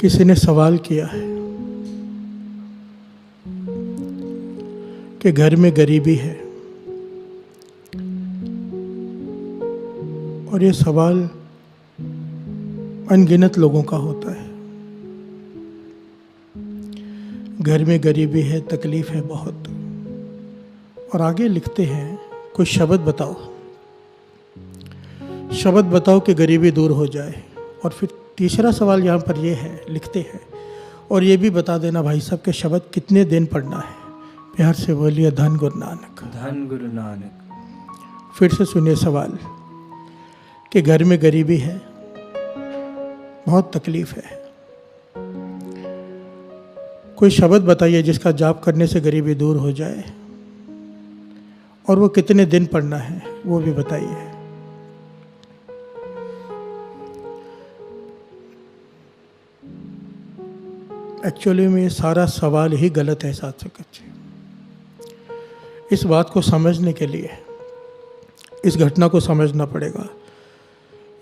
किसी ने सवाल किया है कि घर में गरीबी है, और ये सवाल अनगिनत लोगों का होता है। घर में गरीबी है, तकलीफ है बहुत। और आगे लिखते हैं, कुछ शब्द बताओ, शब्द बताओ कि गरीबी दूर हो जाए। और फिर तीसरा सवाल यहाँ पर ये है, लिखते हैं, और ये भी बता देना भाई साहब के शब्द कितने दिन पढ़ना है। प्यार से बोलिए धन गुरु नानक, धन गुरु नानक। फिर से सुनिए सवाल कि घर में गरीबी है, बहुत तकलीफ है, कोई शब्द बताइए जिसका जाप करने से गरीबी दूर हो जाए, और वो कितने दिन पढ़ना है वो भी बताइए। एक्चुअली में ये सारा सवाल ही गलत है साथ संगत जी। इस बात को समझने के लिए इस घटना को समझना पड़ेगा।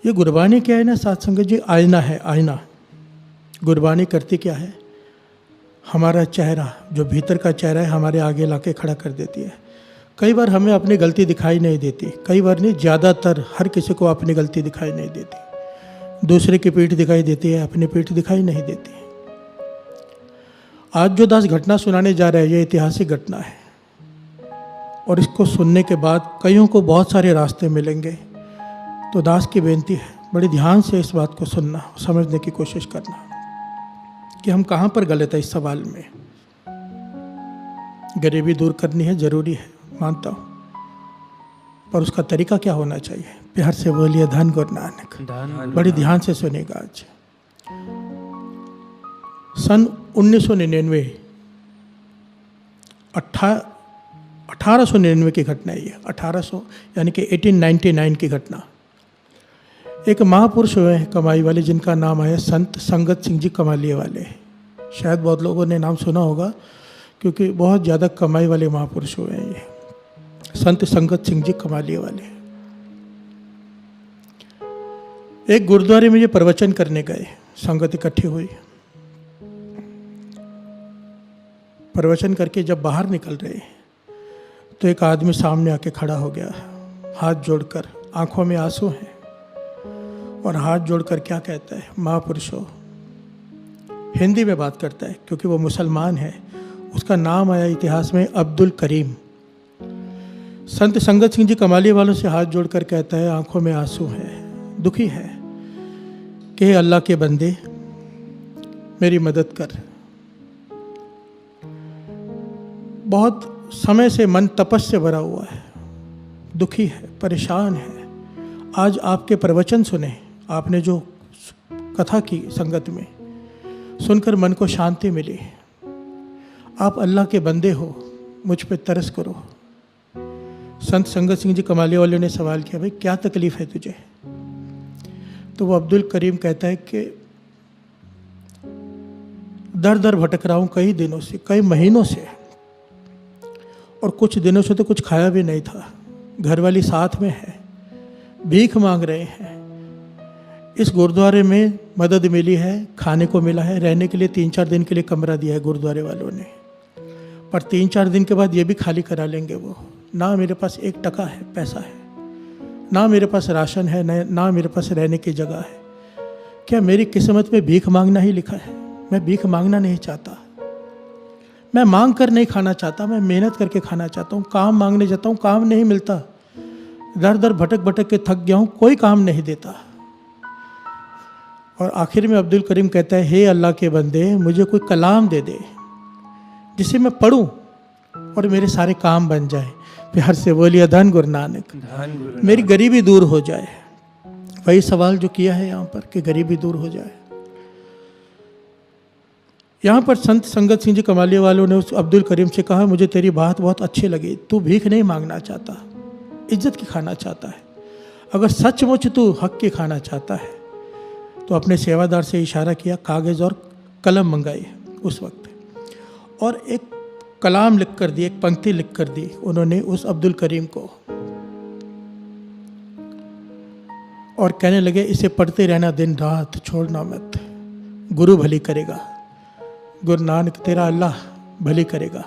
ये गुरबानी क्या है ना साथ संगत जी, आईना है, आईना। गुरबानी करती क्या है, हमारा चेहरा, जो भीतर का चेहरा है, हमारे आगे लाके खड़ा कर देती है। कई बार हमें अपनी गलती दिखाई नहीं देती, कई बार नहीं, ज़्यादातर हर किसी को अपनी गलती दिखाई नहीं देती। दूसरे की पीठ दिखाई देती है, अपनी पीठ दिखाई नहीं देती। आज जो दास घटना सुनाने जा रहे हैं, ये ऐतिहासिक घटना है, और इसको सुनने के बाद कईयों को बहुत सारे रास्ते मिलेंगे। तो दास की बेनती है, बड़े ध्यान से इस बात को सुनना, समझने की कोशिश करना कि हम कहाँ पर गलत है इस सवाल में। गरीबी दूर करनी है, ज़रूरी है, मानता हूँ, पर उसका तरीका क्या होना चाहिए। प्यार से बोलिए धन गुरु नानक। बड़ी ध्यान से सुनेगा। आज सन 1999 1899 की घटना है ये। 1800 यानी कि 1899 की घटना। एक महापुरुष हुए हैं कमाई वाले, जिनका नाम है संत संगत सिंह जी कमालिये वाले। शायद बहुत लोगों ने नाम सुना होगा, क्योंकि बहुत ज़्यादा कमाई वाले महापुरुष हुए हैं ये, संत संगत सिंह जी कमालिये वाले। एक गुरुद्वारे में ये प्रवचन करने गए, संगत इकट्ठी हुई। प्रवचन करके जब बाहर निकल रहे तो एक आदमी सामने आके खड़ा हो गया, हाथ जोड़कर, आंखों में आंसू हैं, और हाथ जोड़कर क्या कहता है, महापुरुषों। हिंदी में बात करता है क्योंकि वो मुसलमान है। उसका नाम आया इतिहास में अब्दुल करीम। संत संगत सिंह जी कमालिये वालों से हाथ जोड़कर कहता है, आंखों में आंसू है, दुखी है, कि हे अल्लाह के बंदे, मेरी मदद कर। बहुत समय से मन तपस से भरा हुआ है, दुखी है, परेशान है। आज आपके प्रवचन सुने, आपने जो कथा की संगत में, सुनकर मन को शांति मिली। आप अल्लाह के बंदे हो, मुझ पे तरस करो। संत संगत सिंह जी कमालिये वाले ने सवाल किया, भाई क्या तकलीफ है तुझे। तो वो अब्दुल करीम कहता है कि दर दर भटक रहा हूँ कई दिनों से, कई महीनों से, और कुछ दिनों से तो कुछ खाया भी नहीं था। घरवाली साथ में है, भीख मांग रहे हैं। इस गुरुद्वारे में मदद मिली है, खाने को मिला है, रहने के लिए 3-4 दिन के लिए कमरा दिया है गुरुद्वारे वालों ने, पर 3-4 दिन के बाद ये भी खाली करा लेंगे वो। ना मेरे पास 1 टका है, पैसा है, ना मेरे पास राशन है, ना मेरे पास रहने की जगह है। क्या मेरी किस्मत में भीख मांगना ही लिखा है? मैं भीख मांगना नहीं चाहता, मैं मांग कर नहीं खाना चाहता, मैं मेहनत करके खाना चाहता हूँ। काम मांगने जाता हूँ, काम नहीं मिलता, दर दर भटक भटक के थक गया हूँ, कोई काम नहीं देता। और आखिर में अब्दुल करीम कहता है, हे अल्लाह के बंदे, मुझे कोई कलाम दे दे जिसे मैं पढ़ूं और मेरे सारे काम बन जाए। प्यार से बोलिए धन गुरु नानक, मेरी गरीबी दूर हो जाए। वही सवाल जो किया है यहाँ पर कि गरीबी दूर हो जाए। यहाँ पर संत संगत सिंह जी कमालिये वालों ने उस अब्दुल करीम से कहा, मुझे तेरी बात बहुत अच्छी लगी, तू भीख नहीं मांगना चाहता, इज्जत की खाना चाहता है। अगर सचमुच तू हक की खाना चाहता है तो अपने सेवादार से इशारा किया, कागज़ और कलम मंगाई उस वक्त, और एक कलाम लिख कर दी, एक पंक्ति लिख कर दी उन्होंने उस अब्दुल करीम को, और कहने लगे, इसे पढ़ते रहना दिन रात, छोड़ना मत। गुरु भली करेगा, गुरु नानक तेरा अल्लाह भली करेगा।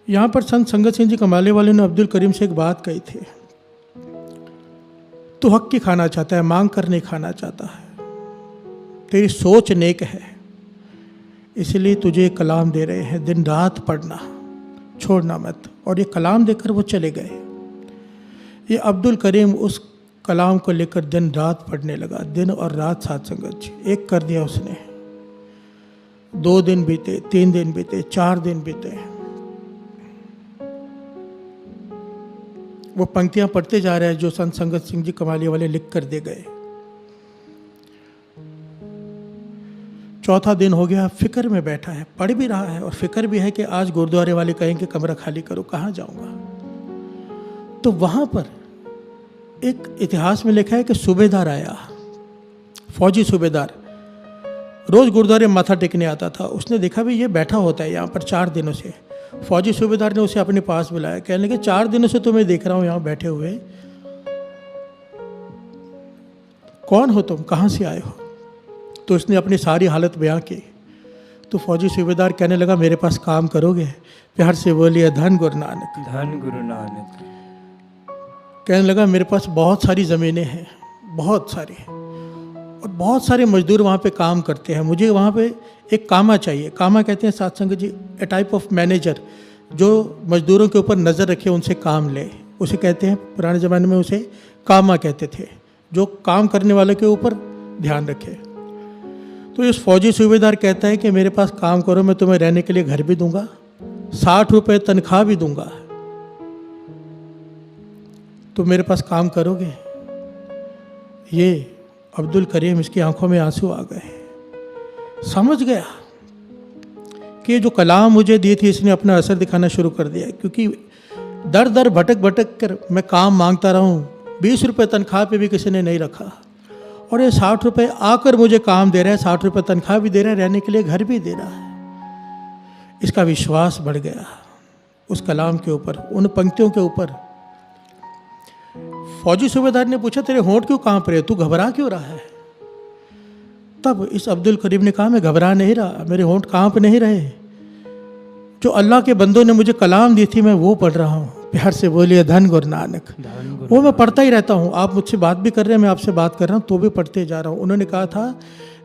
यहाँ पर संत संगत सिंह जी कमाले वाले ने अब्दुल करीम से एक बात कही थी, तू हक की खाना चाहता है, मांग कर नहीं खाना चाहता है, तेरी सोच नेक है, इसलिए तुझे कलाम दे रहे हैं, दिन रात पढ़ना, छोड़ना मत। और ये कलाम देकर वो चले गए। ये अब्दुल करीम उस कलाम को लेकर दिन रात पढ़ने लगा, दिन और रात साथ संगत जी, एक कर दिया उसने। 2 दिन बीते, 3 दिन बीते, 4 दिन बीते, वो पंक्तियां पढ़ते जा रहे हैं जो संत संगत सिंह जी कमाली वाले लिख कर दे गए। 4था दिन हो गया, फिक्र में बैठा है, पढ़ भी रहा है और फिक्र भी है कि आज गुरुद्वारे वाले कहेंगे कमरा खाली करो, कहाँ जाऊंगा। तो वहां पर एक इतिहास में लिखा है कि सूबेदार आया, फौजी सूबेदार, रोज गुरुद्वारे माथा टेकने आता था। उसने देखा भी ये बैठा होता है यहाँ पर 4 दिनों से। फौजी सूबेदार ने उसे अपने पास बुलाया, कहने लगे 4 दिनों से तुम्हें देख रहा हूं यहाँ बैठे हुए, कौन हो तुम, कहाँ से आए हो। तो उसने अपनी सारी हालत बयां की। तो फौजी सूबेदार कहने लगा मेरे पास काम करोगे। प्यार से बोलिए धन गुरु नानक, धन गुरु नानक। कहने लगा मेरे पास बहुत सारी ज़मीनें हैं, बहुत सारी, और बहुत सारे मजदूर वहाँ पे काम करते हैं, मुझे वहाँ पे एक कामा चाहिए। कामा कहते हैं साथ संगत जी ए टाइप ऑफ मैनेजर, जो मजदूरों के ऊपर नज़र रखे, उनसे काम ले, उसे कहते हैं, पुराने ज़माने में उसे कामा कहते थे, जो काम करने वाले के ऊपर ध्यान रखे। तो इस फौजी सूबेदार कहता है कि मेरे पास काम करो, मैं तुम्हें रहने के लिए घर भी दूंगा, 60 रुपये तनख्वाह भी दूंगा, तो मेरे पास काम करोगे। ये अब्दुल करीम, इसकी आंखों में आंसू आ गए, समझ गया कि ये जो कलाम मुझे दी थी इसने अपना असर दिखाना शुरू कर दिया। क्योंकि दर दर भटक भटक कर मैं काम मांगता रहा हूँ, 20 रुपये तनख्वाह पे भी किसी ने नहीं रखा, और ये 60 रुपये आकर मुझे काम दे रहा है, 60 रुपये तनख्वाह भी दे रहा है, रहने के लिए घर भी दे रहा है। इसका विश्वास बढ़ गया उस कलाम के ऊपर, उन पंक्तियों के ऊपर। फौजी सूबेदार ने पूछा तेरे होंठ क्यों कांप रहे, तू घबरा क्यों रहा है। तब इस अब्दुल करीम ने कहा मैं घबरा नहीं रहा, मेरे होंठ कांप नहीं रहे, जो अल्लाह के बंदों ने मुझे कलाम दी थी मैं वो पढ़ रहा हूँ। प्यार से बोलिए धन गुरु नानक। वो मैं पढ़ता ही रहता हूँ, आप मुझसे बात भी कर रहे हैं, मैं आपसे बात कर रहा हूँ तो भी पढ़ते जा रहा हूँ। उन्होंने कहा था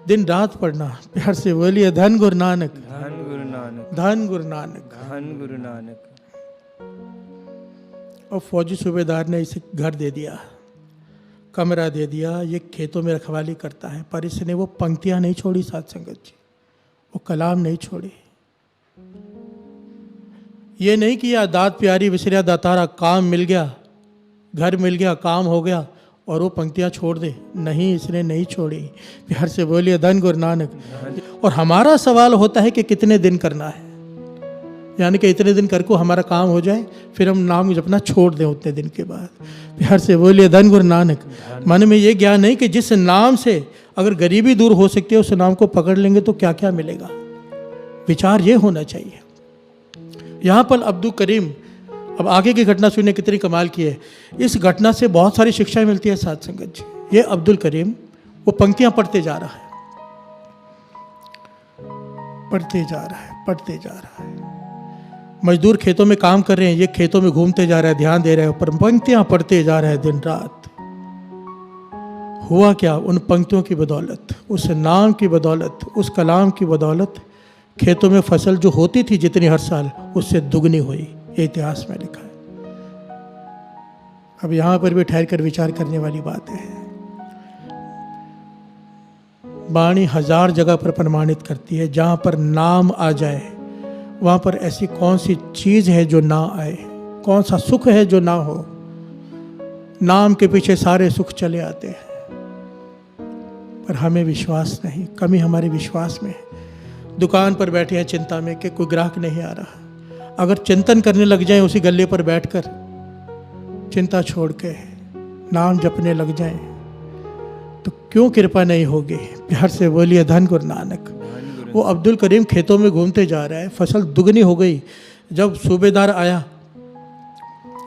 दिन रात पढ़ना। प्यार से बोलिए धन गुरु नानक, धन गुरु नानक, धन गुरु नानक, धन गुरु नानक। और फौजी सूबेदार ने इसे घर दे दिया, कमरा दे दिया, ये खेतों में रखवाली करता है, पर इसने वो पंक्तियां नहीं छोड़ी साथ संगत जी, वो कलाम नहीं छोड़ी। ये नहीं किया दात प्यारी विसरिया दातारा, काम मिल गया, घर मिल गया, काम हो गया और वो पंक्तियां छोड़ दे, नहीं, इसने नहीं छोड़ी। प्यार से बोलिए धन गुरु नानक। और हमारा सवाल होता है कि कितने दिन करना है, यानी कि इतने दिन कर को हमारा काम हो जाए, फिर हम नाम जपना छोड़ दें उतने दिन के बाद। प्यार से बोलिए धन गुरु नानक। मन में ये ज्ञान नहीं कि जिस नाम से अगर गरीबी दूर हो सकती है उस नाम को पकड़ लेंगे तो क्या क्या मिलेगा, विचार ये होना चाहिए। यहाँ पर अब्दुल करीम, अब आगे की घटना सुनिए कितनी कमाल की है। इस घटना से बहुत सारी शिक्षाएं मिलती है साथ संगत जी। ये अब्दुल करीम वो पंक्तियां पढ़ते जा रहा है, पढ़ते जा रहा है, पढ़ते जा रहा है। मजदूर खेतों में काम कर रहे हैं, ये खेतों में घूमते जा रहा है, ध्यान दे रहे हैं, पर पंक्तियां पढ़ते जा रहे हैं दिन रात। हुआ क्या, उन पंक्तियों की बदौलत, उस नाम की बदौलत, उस कलाम की बदौलत खेतों में फसल जो होती थी जितनी हर साल, उससे दुगनी हुई। ये इतिहास में लिखा है। अब यहां पर भी ठहर कर विचार करने वाली बात है। वाणी 1000 जगह पर प्रमाणित करती है, जहां पर नाम आ जाए वहां पर ऐसी कौन सी चीज है जो ना आए, कौन सा सुख है जो ना हो। नाम के पीछे सारे सुख चले आते हैं, पर हमें विश्वास नहीं, कमी हमारे विश्वास में है। दुकान पर बैठे हैं चिंता में कि कोई ग्राहक नहीं आ रहा, अगर चिंतन करने लग जाएं उसी गल्ले पर बैठकर, चिंता छोड़ के नाम जपने लग जाएं, तो क्यों कृपा नहीं होगी। प्यार से बोलिए धन गुरु नानक। वो अब्दुल करीम खेतों में घूमते जा रहा है, फसल दुगनी हो गई। जब सूबेदार आया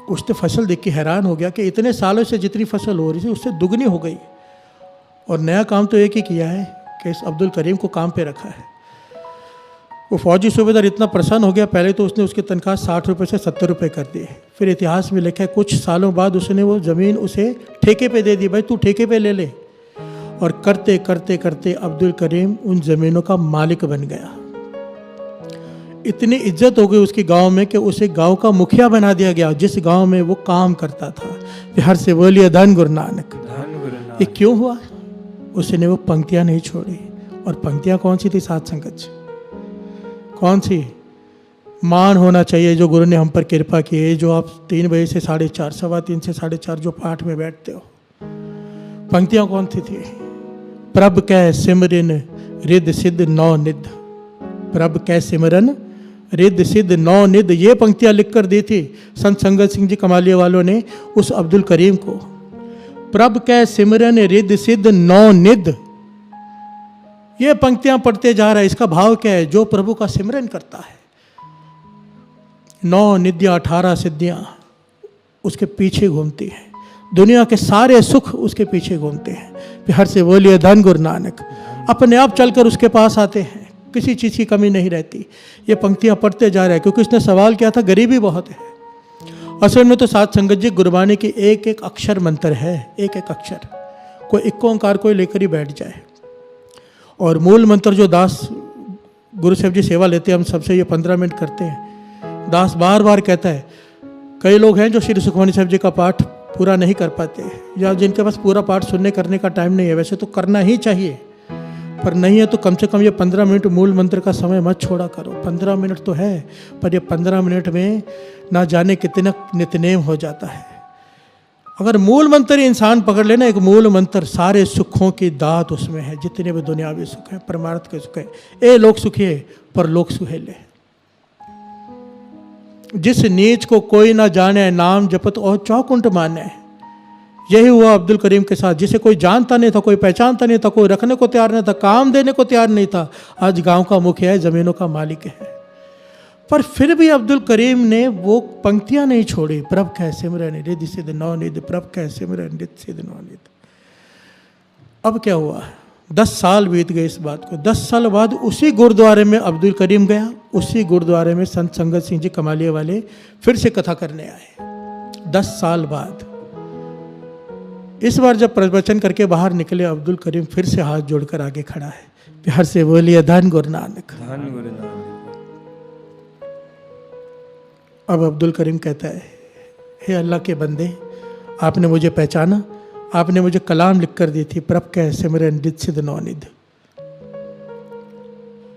उसने फसल देख के हैरान हो गया कि इतने सालों से जितनी फसल हो रही थी उससे दुगनी हो गई, और नया काम तो एक ही किया है कि इस अब्दुल करीम को काम पे रखा है। वो फौजी सूबेदार इतना प्रसन्न हो गया, पहले तो उसने उसकी तनख्वाह 60 रुपये से 70 रुपये कर दी। फिर इतिहास में लिखा है कुछ सालों बाद उसने वो ज़मीन उसे ठेके पे दे दी, भाई तू ठेके पे ले ले। और करते करते करते अब्दुल करीम उन ज़मीनों का मालिक बन गया। इतनी इज्जत हो गई उसकी गांव में कि उसे गांव का मुखिया बना दिया गया, जिस गांव में वो काम करता था। बिहार से बोलिए धन गुरु नानक। ये क्यों हुआ? उसने वो पंक्तियां नहीं छोड़ी। और पंक्तियां कौन सी थी साथ संगत जी? कौन सी? मान होना चाहिए जो गुरु ने हम पर कृपा की है, जो आप 3 बजे से 4:30, 3:15 से 4:30 जो पाठ में बैठते हो। पंक्तियां कौन सी थी? प्रभ कै सिमरन रिद सिद्ध नौ निध, प्रभ कै सिमरन रिद सिद्ध नौ निध। ये पंक्तियां लिख कर दी थी संत संगत सिंह जी कमालिया वालों ने उस अब्दुल करीम को। प्रभ कै सिमरन रिद सिद्ध नौ निध, ये पंक्तियां पढ़ते जा रहा है। इसका भाव क्या है? जो प्रभु का सिमरन करता है, 9 निधियां 18 सिद्धियां उसके पीछे घूमती हैं, दुनिया के सारे सुख उसके पीछे घूमते हैं। बिहार से बोलिए धन गुरु नानक। अपने आप चलकर उसके पास आते हैं, किसी चीज़ की कमी नहीं रहती। ये पंक्तियां पढ़ते जा रहे हैं क्योंकि उसने सवाल किया था गरीबी बहुत है। असल में तो साथ संगत जी गुरबानी की एक एक अक्षर मंत्र है, एक एक अक्षर। कोई इक्को ओंकार कोई लेकर ही बैठ जाए। और मूल मंत्र जो दास गुरु साहब जी सेवा लेते हैं, हम सबसे ये 15 मिनट करते हैं। दास बार बार कहता है, कई लोग हैं जो श्री सुखमनी साहब जी का पाठ पूरा नहीं कर पाते, या जिनके पास पूरा पाठ सुनने करने का टाइम नहीं है। वैसे तो करना ही चाहिए, पर नहीं है तो कम से कम ये 15 मिनट मूल मंत्र का समय मत छोड़ा करो। 15 मिनट तो है, पर ये 15 मिनट में ना जाने कितना नित्यनेम हो जाता है। अगर मूल मंत्र इंसान पकड़ लेना, एक मूल मंत्र, सारे सुखों की दात उसमें है, जितने भी दुनियावी सुख है, परमार्थ के सुख है। ए लोक सुखी है पर लोक सुहेले। जिस नीच को कोई ना जाने, नाम जपत और चौकुंठ माने। यही हुआ अब्दुल करीम के साथ, जिसे कोई जानता नहीं था, कोई पहचानता नहीं था, कोई रखने को तैयार नहीं था, काम देने को तैयार नहीं था। आज गांव का मुखिया है, जमीनों का मालिक है। पर फिर भी अब्दुल करीम ने वो पंक्तियां नहीं छोड़ी। प्रभ कै सिमरन रिद सिद्ध नौ निध, प्रभ कै सिमरन रिद सिद्ध नौ निध। अब क्या हुआ? 10 साल बीत गए इस बात को। 10 साल बाद उसी गुरुद्वारे में अब्दुल करीम गया, उसी गुरुद्वारे में संत संगत सिंह जी कमालिया वाले फिर से कथा करने आए। 10 साल बाद इस बार जब प्रवचन करके बाहर निकले, अब्दुल करीम फिर से हाथ जोड़कर आगे खड़ा है। बिहार से बोलिए धन गुरु नानक। धन गुरु नानक। अब अब्दुल करीम कहता है, हे अल्लाह के बंदे, आपने मुझे पहचाना, आपने मुझे कलाम लिख कर दी थी, प्रभ कै सिमरन रिद सिद्ध नौ निध।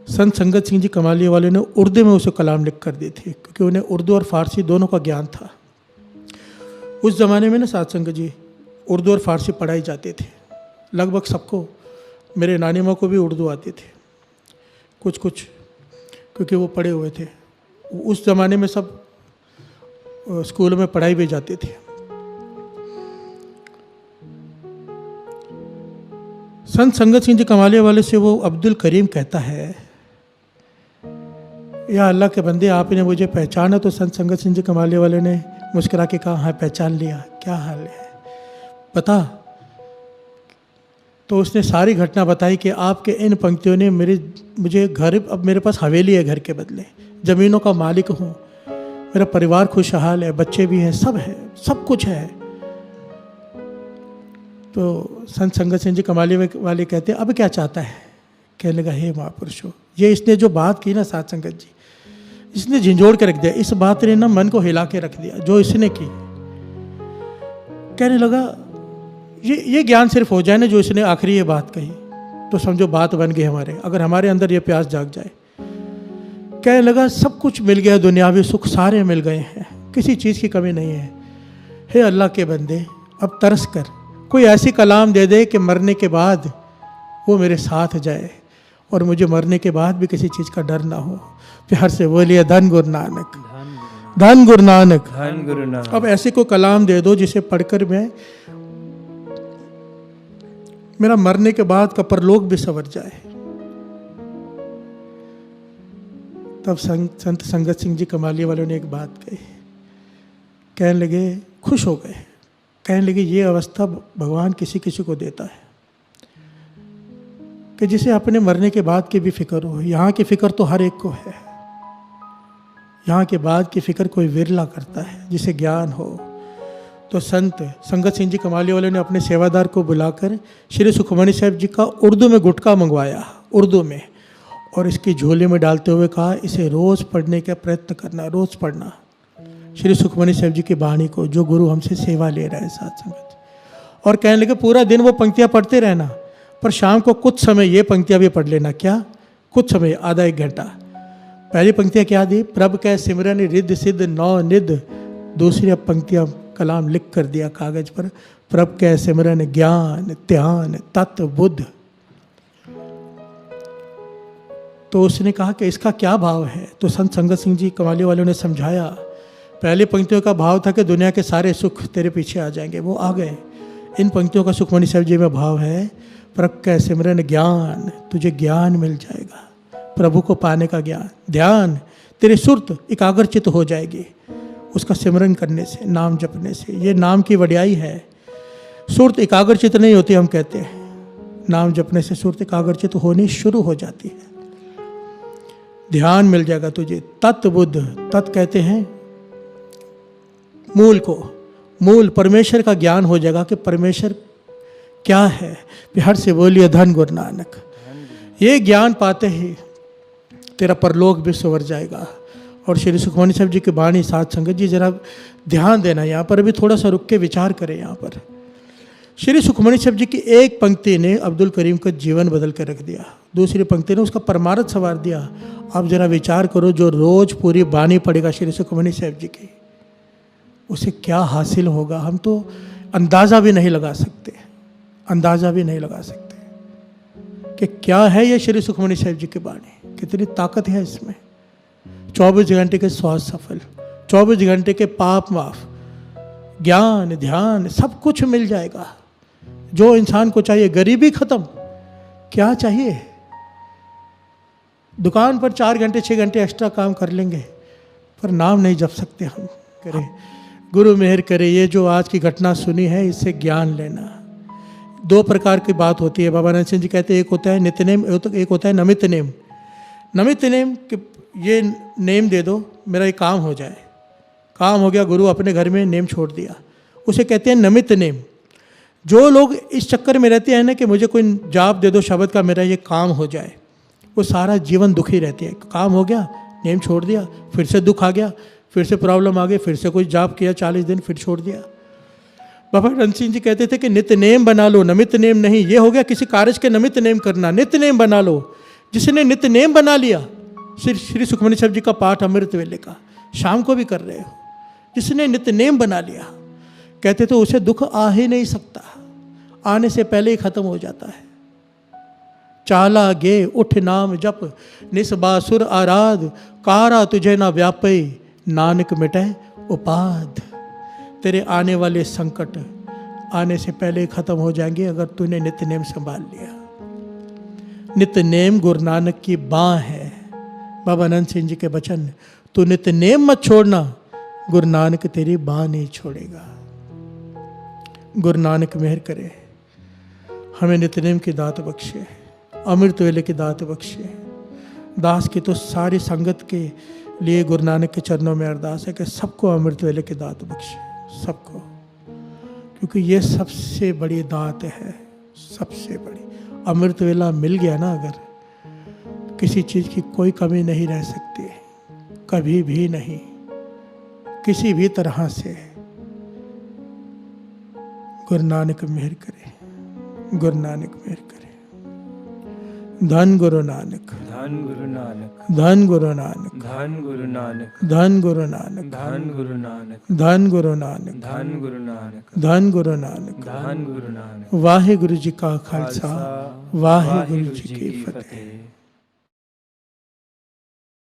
संत संगत सिंह जी कमालिया वाले ने उर्दू में उसे कलाम लिख कर दी थी, क्योंकि उन्हें उर्दू और फारसी दोनों का ज्ञान था। उस ज़माने में ना साथ संगत जी उर्दू और फारसी पढ़ाई जाते थे लगभग सबको। मेरे नानी माँ को भी उर्दू आती थी कुछ कुछ, क्योंकि वो पढ़े हुए थे। उस ज़माने में सब स्कूल में पढ़ाई भी जाती थी। संत संगत सिंह जी कमालिया वाले से वो अब्दुल करीम कहता है, या अल्लाह के बंदे, आपने मुझे पहचाना? तो संत संगत सिंह जी कमालिया वाले ने मुस्कुरा के कहा, हाँ पहचान लिया, क्या हाल है बता। तो उसने सारी घटना बताई कि आपके इन पंक्तियों ने मुझे घर, अब मेरे पास हवेली है घर के बदले, ज़मीनों का मालिक हूँ, मेरा परिवार खुशहाल है, बच्चे भी हैं, सब है, सब कुछ है। तो संत संगत सिंह जी कमालिया वाले कहते अब क्या चाहता है? कहने लगा, हे महापुरुषों, ये इसने जो बात की ना साथ संगत जी, इसने झिंझोड़ के रख दिया। इस बात ने ना मन को हिला के रख दिया जो इसने की। कहने लगा, ये ज्ञान सिर्फ हो जाए ना जो इसने आखिरी ये बात कही, तो समझो बात बन गई हमारे, अगर हमारे अंदर ये प्यास जाग जाए। कहने लगा, सब कुछ मिल गया, दुनियावी सुख सारे मिल गए हैं, किसी चीज़ की कमी नहीं है। हे अल्लाह के बंदे, अब तरस कर, कोई ऐसी कलाम दे दे कि मरने के बाद वो मेरे साथ जाए और मुझे मरने के बाद भी किसी चीज़ का डर ना हो। प्यार से बोलिए धन गुरु नानक, धन गुरु नानक, धन गुरु नानक। अब ऐसे कोई कलाम दे दो जिसे पढ़कर मेरा मरने के बाद का परलोक भी संवर जाए। तब संत संगत सिंह जी कमालिया वालों ने एक बात कही, कहने लगे, खुश हो गए, कहने लगे ये अवस्था भगवान किसी किसी को देता है कि जिसे अपने मरने के बाद की भी फिक्र हो। यहाँ की फिक्र तो हर एक को है, यहाँ के बाद की फिक्र कोई विरला करता है जिसे ज्ञान हो। तो संत संगत सिंह जी कमाली वाले ने अपने सेवादार को बुलाकर श्री सुखमणि साहब जी का उर्दू में गुटका मंगवाया, उर्दू में, और इसकी झोले में डालते हुए कहा इसे रोज़ पढ़ने का प्रयत्न करना, रोज़ पढ़ना श्री सुखमणि साहब जी की वाणी को, जो गुरु हमसे सेवा ले रहा है साथ संगत। और कहने लगे पूरा दिन वो पंक्तियाँ पढ़ते रहना, पर शाम को कुछ समय ये पंक्तियाँ भी पढ़ लेना। क्या? कुछ समय, आधा एक घंटा। पहली पंक्तियाँ क्या दी? प्रभ कै सिमरन रिद्ध सिद्ध नौ निध। दूसरी अब पंक्तियाँ कलाम लिख कर दिया कागज पर, प्रभ कै सिमरन ज्ञान ध्यान तत्व बुद्ध। तो उसने कहा कि इसका क्या भाव है? तो संत संगत सिंह जी कमाली वालों ने समझाया। पहली पंक्तियों का भाव था कि दुनिया के सारे सुख तेरे पीछे आ जाएंगे, वो आ गए। इन पंक्तियों का सुखमणि साहब जी में भाव है, प्रभ कै सिमरन ज्ञान, तुझे ज्ञान मिल जाएगा, प्रभु को पाने का ज्ञान। ध्यान, तेरी सुरत एकाग्रचित हो जाएगी उसका सिमरन करने से, नाम जपने से। ये नाम की वड्याई है। सुरत एकाग्रचित नहीं होती, हम कहते हैं नाम जपने से सुरत एकाग्रचित होनी शुरू हो जाती है। ध्यान मिल जाएगा तुझे। तत्व बुद्ध, तत् कहते हैं मूल को, मूल परमेश्वर का ज्ञान हो जाएगा कि परमेश्वर क्या है। बिहार से बोलिए धन गुरु नानक। ये ज्ञान पाते ही तेरा परलोक भी संवर जाएगा। और श्री सुखमणि साहब जी की वाणी साथ संगत जी जरा ध्यान देना, यहाँ पर अभी थोड़ा सा रुक के विचार करें। यहाँ पर श्री सुखमणि साहब जी की एक पंक्ति ने अब्दुल करीम का जीवन बदल कर रख दिया, दूसरी पंक्ति ने उसका परमार्थ संवार दिया। आप जरा विचार करो, जो रोज पूरी वाणी पढ़ेगा श्री सुखमणि साहब जी की, उसे क्या हासिल होगा, हम तो अंदाज़ा भी नहीं लगा सकते, अंदाज़ा भी नहीं लगा सकते कि क्या है ये श्री सुखमणि साहब जी की वाणी, कितनी ताकत है इसमें। 24 घंटे के स्वास्थ्य सफल, 24 घंटे के पाप माफ, ज्ञान ध्यान सब कुछ मिल जाएगा जो इंसान को चाहिए। गरीबी खत्म, क्या चाहिए। दुकान पर 4 घंटे 6 घंटे एक्स्ट्रा काम कर लेंगे, पर नाम नहीं जप सकते हम। करें गुरु मेहर करे, ये जो आज की घटना सुनी है इससे ज्ञान लेना। 2 प्रकार की बात होती है। बाबा नानक सिंह जी कहते हैं, एक होता है नित्यनेम, एक होता है नमित नेम। नमित नेम कि ये नेम दे दो, मेरा ये काम हो जाए, काम हो गया, गुरु अपने घर में नेम छोड़ दिया, उसे कहते हैं नमित नेम। जो लोग इस चक्कर में रहते हैं ना कि मुझे कोई जाप दे दो शब्द का, मेरा ये काम हो जाए, वो सारा जीवन दुखी रहते हैं। काम हो गया, नेम छोड़ दिया, फिर से दुख आ गया, फिर से प्रॉब्लम आ गई, फिर से कोई जाप किया 40 दिन, फिर छोड़ दिया। बाबा रणजीत सिंह जी कहते थे कि नित्य नेम बना लो, नमित नेम नहीं। ये हो गया किसी कार्य के नमित नेम करना, नित्य नेम बना लो। जिसने नित्य नेम बना लिया, श्री सुखमणि साहब जी का पाठ अमृत वेले का शाम को भी कर रहे हो, जिसने नित्य नेम बना लिया, कहते तो उसे दुख आ ही नहीं सकता, आने से पहले ही खत्म हो जाता है। चाला गे उठ नाम जप, निस्बासुर आराध, कारा तुझे ना व्यापई, नानक मिटे उपाध। तेरे आने वाले संकट आने से पहले ही खत्म हो जाएंगे अगर तूने नित्य नेम संभाल लिया। नित्य नेम गुरु नानक की बाँ है। बाबा आनंद सिंह जी के वचन, तू नित्य नेम मत छोड़ना, गुरु नानक तेरी बाँ नहीं छोड़ेगा। गुरु नानक मेहर करे, हमें नित्य नेम की दात बख्शे, अमृत वेले की दात बख्शे। दास की तो सारी संगत के लिए गुरु नानक के चरणों में अरदास है कि सबको अमृत वेले की दात बख्शे, सबको, क्योंकि ये सबसे बड़ी दात है, सबसे बड़ी। अमृत वेला मिल गया ना अगर, किसी चीज़ की कोई कमी नहीं रह सकती, कभी भी नहीं, किसी भी तरह से। गुरु नानक मेहर करे, गुरु नानक मेहर करे। धन गुरु नानक, धन गुरु नानक, धन गुरु नानक, धन गुरु नानक, धन गुरु नानक, धन गुरु नानक, धन गुरु नानक, धन गुरु नानक, धन गुरु नानक। धन गुरु नानक। वाहे गुरु जी का खालसा, वाहे गुरु जी की फतेह।